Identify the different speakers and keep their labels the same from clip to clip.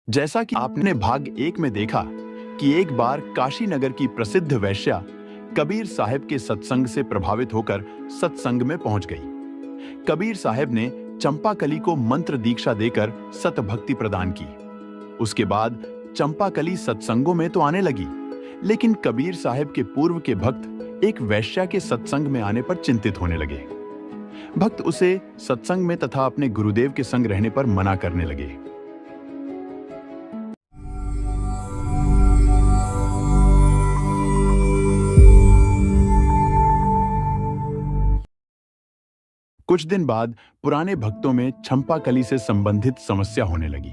Speaker 1: जैसा कि आपने भाग 1 में देखा कि एक बार काशी नगर की प्रसिद्ध वैश्या कबीर साहब के सत्संग से प्रभावित होकर सत्संग में पहुंच गई। कबीर साहब ने चंपाकली को मंत्र दीक्षा देकर सतभक्ति प्रदान की। उसके बाद चंपाकली सत्संगों में तो आने लगी, लेकिन कबीर साहब के पूर्व के भक्त एक वैश्या के सत्संग में आने पर चिंतित होने लगे। भक्त उसे सत्संग में तथा अपने गुरुदेव के संग रहने पर मना करने लगे। कुछ दिन बाद पुराने भक्तों में चंपाकली से संबंधित समस्या होने लगी।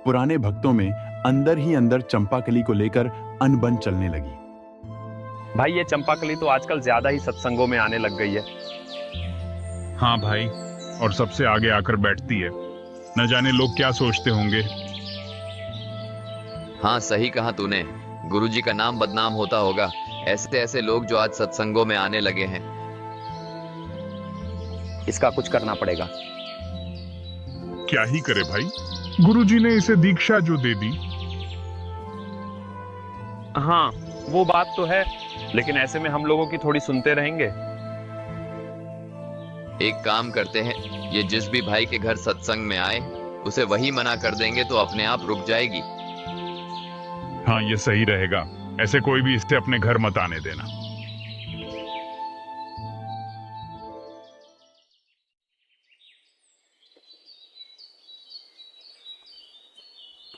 Speaker 1: पुराने भक्तों में अंदर ही अंदर चंपाकली को लेकर अनबन चलने लगी।
Speaker 2: भाई ये चंपाकली तो आजकल ज्यादा ही सत्संगों में आने लग गई है।
Speaker 3: हाँ भाई, और सबसे आगे आकर बैठती है। न जाने लोग क्या सोचते होंगे।
Speaker 4: हाँ सही कहा तूने, गुरुजी का नाम बदनाम होता होगा। ऐसे ऐसे लोग जो आज सत्संगों में आने लगे हैं।
Speaker 2: इसका कुछ करना पड़ेगा।
Speaker 3: क्या ही करे भाई, गुरुजी ने इसे दीक्षा जो दे दी।
Speaker 2: हाँ वो बात तो है, लेकिन ऐसे में हम लोगों की थोड़ी सुनते रहेंगे।
Speaker 4: एक काम करते हैं, ये जिस भी भाई के घर सत्संग में आए उसे वही मना कर देंगे तो अपने आप रुक जाएगी।
Speaker 3: हाँ ये सही रहेगा। ऐसे कोई भी इसे अपने घर मत आने देना।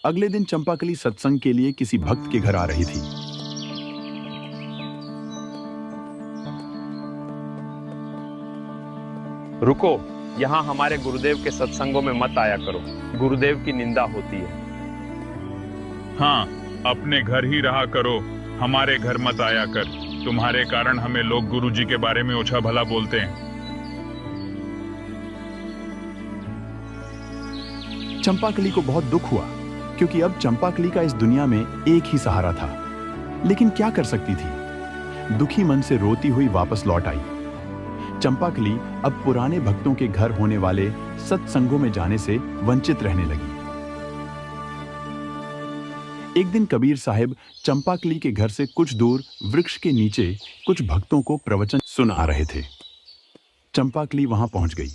Speaker 1: अगले दिन चंपाकली सत्संग के लिए किसी भक्त के घर आ रही थी।
Speaker 2: रुको, यहाँ हमारे गुरुदेव के सत्संगों में मत आया करो, गुरुदेव की निंदा होती है।
Speaker 3: हाँ, अपने घर ही रहा करो, हमारे घर मत आया कर। तुम्हारे कारण हमें लोग गुरुजी के बारे में ओछा भला बोलते हैं।
Speaker 1: चंपाकली को बहुत दुख हुआ, क्योंकि अब चंपाकली का इस दुनिया में एक ही सहारा था। लेकिन क्या कर सकती थी? दुखी मन से रोती हुई वापस लौट आई। चंपाकली अब पुराने भक्तों के घर होने वाले सत्संगों में जाने से वंचित रहने लगी। एक दिन कबीर साहब चंपाकली के घर से कुछ दूर वृक्ष के नीचे कुछ भक्तों को प्रवचन सुना रहे थे। चंपाकली वहां पहुंच गई,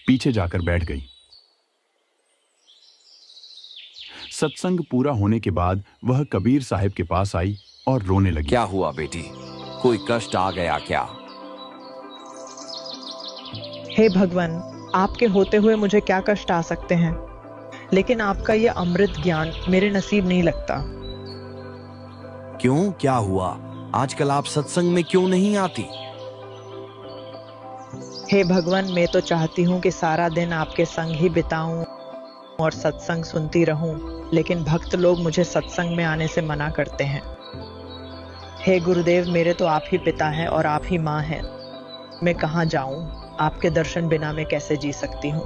Speaker 1: पीछे जाकर बैठ गई। सत्संग पूरा होने के बाद वह कबीर साहब के पास आई और रोने लगी।
Speaker 5: क्या हुआ बेटी, कोई कष्ट आ गया क्या?
Speaker 6: हे भगवान, आपके होते हुए मुझे क्या कष्ट आ सकते हैं, लेकिन आपका ये अमृत ज्ञान मेरे नसीब नहीं लगता।
Speaker 5: क्यों, क्या हुआ? आजकल आप सत्संग में क्यों नहीं आती?
Speaker 6: हे भगवान, मैं तो चाहती हूँ कि सारा दिन आपके संग ही बिताऊं और सत्संग सुनती रहूं, लेकिन भक्त लोग मुझे सत्संग में आने से मना करते हैं। हे गुरुदेव, मेरे तो आप ही पिता हैं और आप ही माँ हैं। मैं कहाँ जाऊं? आपके दर्शन बिना मैं कैसे जी सकती हूँ?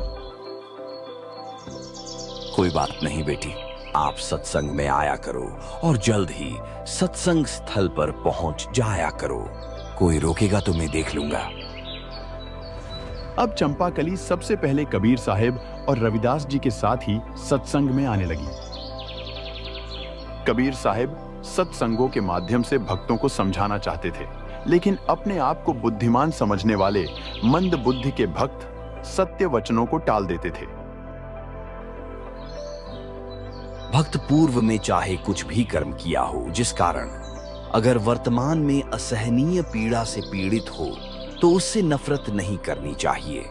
Speaker 5: कोई बात नहीं बेटी, आप सत्संग में आया करो और जल्द ही सत्संग स्थल पर पहुंच जाया करो। कोई रोकेगा तो मैं देख लूंगा।
Speaker 1: अब चंपाकली सबसे पहले कबीर साहब और रविदास जी के साथ ही सत्संग में आने लगी। कबीर साहब सत्संगों के माध्यम से भक्तों को समझाना चाहते थे, लेकिन अपने आप को बुद्धिमान समझने वाले मंद बुद्धि के भक्त सत्य वचनों को टाल देते थे।
Speaker 5: भक्त पूर्व में चाहे कुछ भी कर्म किया हो, जिस कारण अगर वर्तमान में असहनीय पीड़ा से पीड़ित हो, तो उससे नफरत नहीं करनी चाहिए।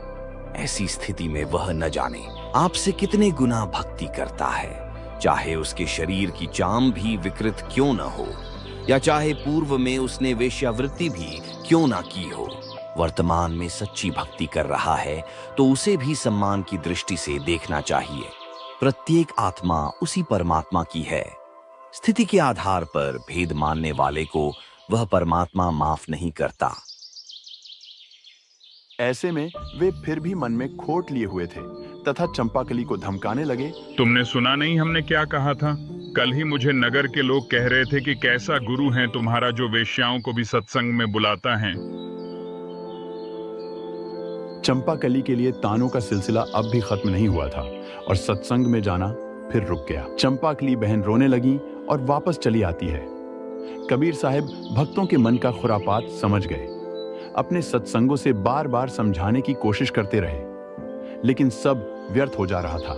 Speaker 5: ऐसी स्थिति में वह न जाने आपसे कितने गुना भक्ति करता है, चाहे उसके शरीर की चाम भी विकृत क्यों न हो, या चाहे पूर्व में उसने वेश्यावृत्ति भी क्यों ना की हो। वर्तमान में सच्ची भक्ति कर रहा है तो उसे भी सम्मान की दृष्टि से देखना चाहिए। प्रत्येक आत्मा उसी परमात्मा की है। स्थिति के आधार पर भेद मानने वाले को वह परमात्मा माफ नहीं करता।
Speaker 1: ऐसे में वे फिर भी मन में खोट लिए हुए थे तथा चंपाकली को धमकाने लगे।
Speaker 3: तुमने सुना नहीं हमने क्या कहा था? कल ही मुझे नगर के लोग कह रहे थे कि कैसा गुरु है तुम्हारा जो वेश्याओं को भी सत्संग में बुलाता है।
Speaker 1: चंपाकली के लिए तानों का सिलसिला अब भी खत्म नहीं हुआ था और सत्संग में जाना फिर रुक गया। चंपाकली बहन रोने लगी और वापस चली आती है। कबीर साहब भक्तों के मन का खुरापात समझ गए। अपने सत्संगों से बार बार समझाने की कोशिश करते रहे, लेकिन सब व्यर्थ हो जा रहा था।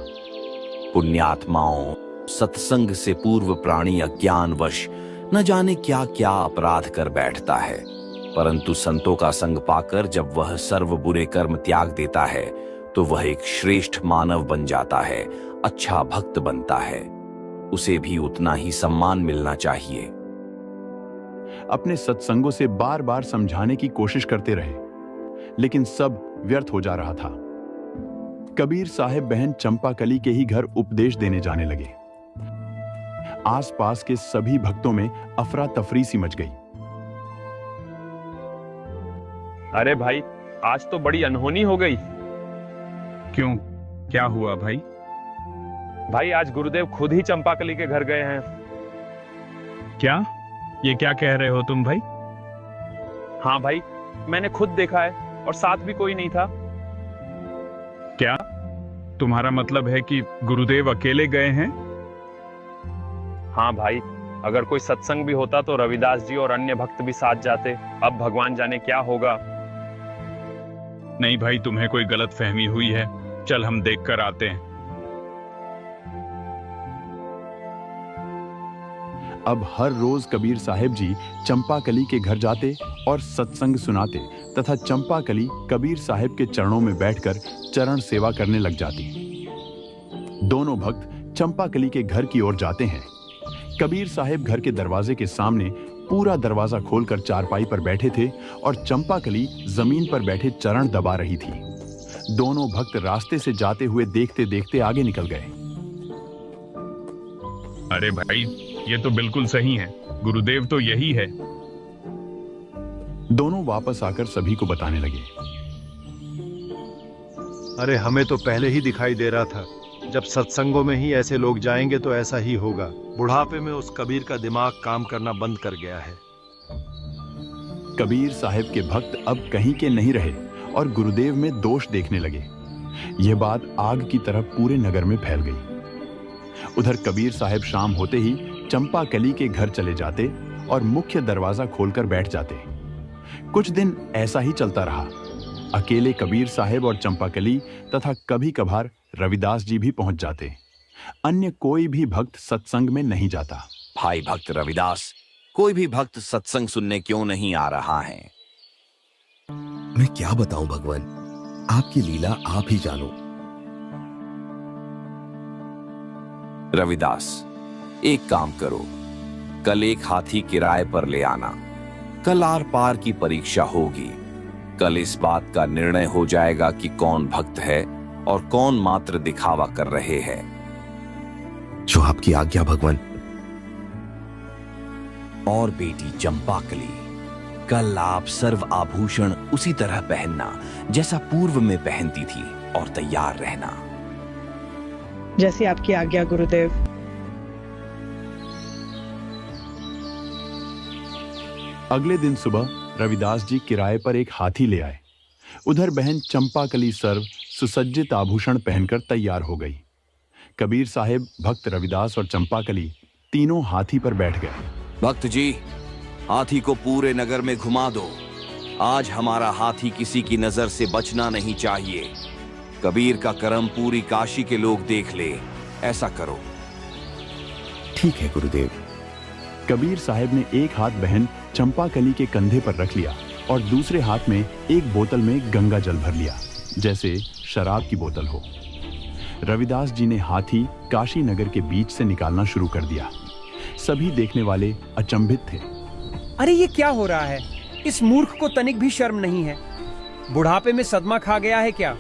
Speaker 5: पुण्यात्माओं, सत्संग से पूर्व प्राणी अज्ञानवश न जाने क्या क्या अपराध कर बैठता है, परंतु संतों का संग पाकर जब वह सर्व बुरे कर्म त्याग देता है तो वह एक श्रेष्ठ मानव बन जाता है, अच्छा भक्त बनता है। उसे भी उतना ही सम्मान मिलना चाहिए।
Speaker 1: अपने सत्संगों से बार बार समझाने की कोशिश करते रहे, लेकिन सब व्यर्थ हो जा रहा था। कबीर साहब बहन चंपाकली के ही घर उपदेश देने जाने लगे। आसपास के सभी भक्तों में अफरा तफरी सी मच गई।
Speaker 2: अरे भाई, आज तो बड़ी अनहोनी हो गई।
Speaker 3: क्यों, क्या हुआ भाई?
Speaker 2: भाई, आज गुरुदेव खुद ही चंपाकली के घर गए हैं।
Speaker 3: क्या? ये क्या कह रहे हो तुम भाई?
Speaker 2: हाँ भाई, मैंने खुद देखा है और साथ भी कोई नहीं था।
Speaker 3: क्या तुम्हारा मतलब है कि गुरुदेव अकेले गए हैं?
Speaker 2: हाँ भाई, अगर कोई सत्संग भी होता तो रविदास जी और अन्य भक्त भी साथ जाते। अब भगवान जाने क्या होगा।
Speaker 3: नहीं भाई, तुम्हें कोई गलत फहमी हुई है। चल हम देख कर आते हैं।
Speaker 1: अब हर रोज कबीर साहब जी चंपाकली के घर जाते और सत्संग सुनाते तथा चंपाकली कबीर साहब के चरणों में बैठकर चरण सेवा करने लग जाती। दोनों भक्त चंपाकली के घर की ओर जाते हैं। कबीर साहब घर के दरवाजे के सामने पूरा दरवाजा खोलकर चारपाई पर बैठे थे और चंपाकली जमीन पर बैठे चरण दबा रही थी। दोनों भक्त रास्ते से जाते हुए देखते देखते आगे निकल गए।
Speaker 3: अरे भाई, ये तो बिल्कुल सही है। गुरुदेव तो यही है।
Speaker 1: दोनों वापस आकर सभी को बताने लगे।
Speaker 7: अरे हमें तो पहले ही दिखाई दे रहा था, जब सत्संगों में ही ऐसे लोग जाएंगे तो ऐसा ही होगा। बुढ़ापे में उस कबीर का दिमाग काम करना बंद कर गया है।
Speaker 1: कबीर साहब के भक्त अब कहीं के नहीं रहे और गुरुदेव में दोष देखने लगे। यह बात आग की तरह पूरे नगर में फैल गई। उधर कबीर साहब शाम होते ही चंपाकली के घर चले जाते और मुख्य दरवाजा खोलकर बैठ जाते। कुछ दिन ऐसा ही चलता रहा। अकेले कबीर साहब और चंपाकली तथा कभी कभार रविदास जी भी पहुंच जाते। अन्य कोई भी भक्त सत्संग में नहीं जाता।
Speaker 5: भाई भक्त रविदास, कोई भी भक्त सत्संग सुनने क्यों नहीं आ रहा है?
Speaker 8: मैं क्या बताऊं भगवान, आपकी लीला आप ही जानो।
Speaker 5: रविदास, एक काम करो, कल एक हाथी किराए पर ले आना। कल आर पार की परीक्षा होगी। कल इस बात का निर्णय हो जाएगा कि कौन भक्त है और कौन मात्र दिखावा कर रहे हैं।
Speaker 8: जो आपकी आज्ञा भगवान।
Speaker 5: और बेटी चंपाकली, कल आप सर्व आभूषण उसी तरह पहनना जैसा पूर्व में पहनती थी और तैयार रहना।
Speaker 6: जैसी आपकी आज्ञा गुरुदेव।
Speaker 1: अगले दिन सुबह रविदास जी किराए पर एक हाथी ले आए। उधर बहन चंपाकली सर्व सुसज्जित आभूषण पहनकर तैयार हो गई। कबीर साहब, भक्त रविदास और चंपाकली तीनों हाथी पर बैठ गए।
Speaker 5: भक्त जी, हाथी को पूरे नगर में घुमा दो। आज हमारा हाथी किसी की नजर से बचना नहीं चाहिए। कबीर का करम पूरी काशी के लोग देख ले, ऐसा करो।
Speaker 8: ठीक है गुरुदेव।
Speaker 1: कबीर साहब ने एक हाथ बहन चंपाकली के कंधे पर रख लिया और दूसरे हाथ में एक बोतल में गंगा जल भर लिया, जैसे शराब की बोतल हो। रविदास जी ने हाथी काशी नगर के बीच से निकालना शुरू कर दिया। सभी देखने वाले अचंभित थे।
Speaker 9: अरे ये क्या हो रहा है? इस मूर्ख को तनिक भी शर्म नहीं है। बुढ़ापे में सदमा खा गया है क्या?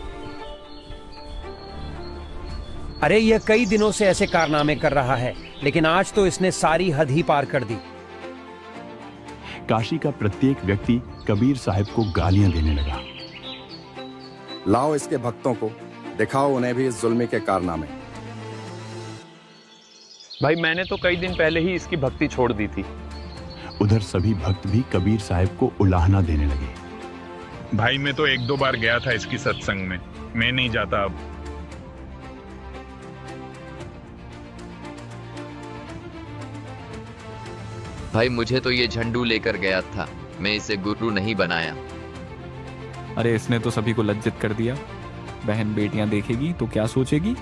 Speaker 9: अरे यह कई दिनों से ऐसे कारनामे कर रहा है, लेकिन आज तो इसने सारी हद ही पार कर दी।
Speaker 1: काशी का प्रत्येक व्यक्ति कबीर साहब को गालियां देने लगा।
Speaker 10: लाओ इसके भक्तों को, दिखाओ उन्हें भी इस जुल्मी के कारनामे।
Speaker 2: भाई, मैंने तो कई दिन पहले ही इसकी भक्ति छोड़ दी थी।
Speaker 1: उधर सभी भक्त भी कबीर साहब को उलाहना देने लगे।
Speaker 3: भाई मैं तो 1-2 बार गया था इसकी सत्संग में, मैं नहीं जाता अब।
Speaker 4: भाई मुझे तो ये झंडू लेकर गया था, मैं इसे गुरु नहीं बनाया।
Speaker 11: अरे इसने तो सभी को लज्जित कर दिया। बहन बेटियां देखेगी तो क्या सोचेगी।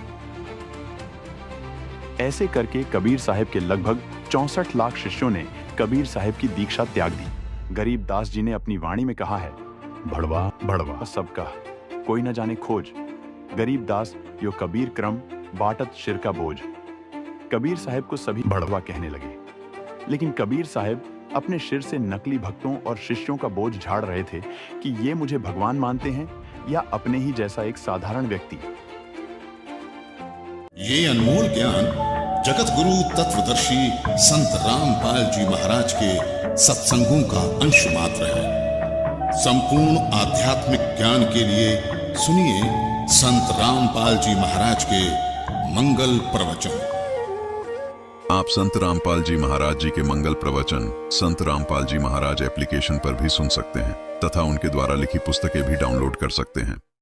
Speaker 1: ऐसे करके कबीर साहब के लगभग 64 लाख शिष्यों ने कबीर साहब की दीक्षा त्याग दी। गरीब दास जी ने अपनी वाणी में कहा है, भड़वा भड़वा सबका कोई न जाने खोज, गरीब दास यो कबीर क्रम बाटत शिर का बोझ। कबीर साहब को सभी भड़वा कहने लगे, लेकिन कबीर साहब अपने सिर से नकली भक्तों और शिष्यों का बोझ झाड़ रहे थे कि ये मुझे भगवान मानते हैं या अपने ही जैसा एक साधारण व्यक्ति।
Speaker 12: ये अनमोल ज्ञान जगत गुरु तत्वदर्शी संत रामपाल जी महाराज के सत्संगों का अंश मात्र है। संपूर्ण आध्यात्मिक ज्ञान के लिए सुनिए संत रामपाल जी महाराज के मंगल प्रवचन।
Speaker 13: आप संत रामपाल जी महाराज जी के मंगल प्रवचन संत रामपाल जी महाराज एप्लीकेशन पर भी सुन सकते हैं तथा उनके द्वारा लिखी पुस्तकें भी डाउनलोड कर सकते हैं।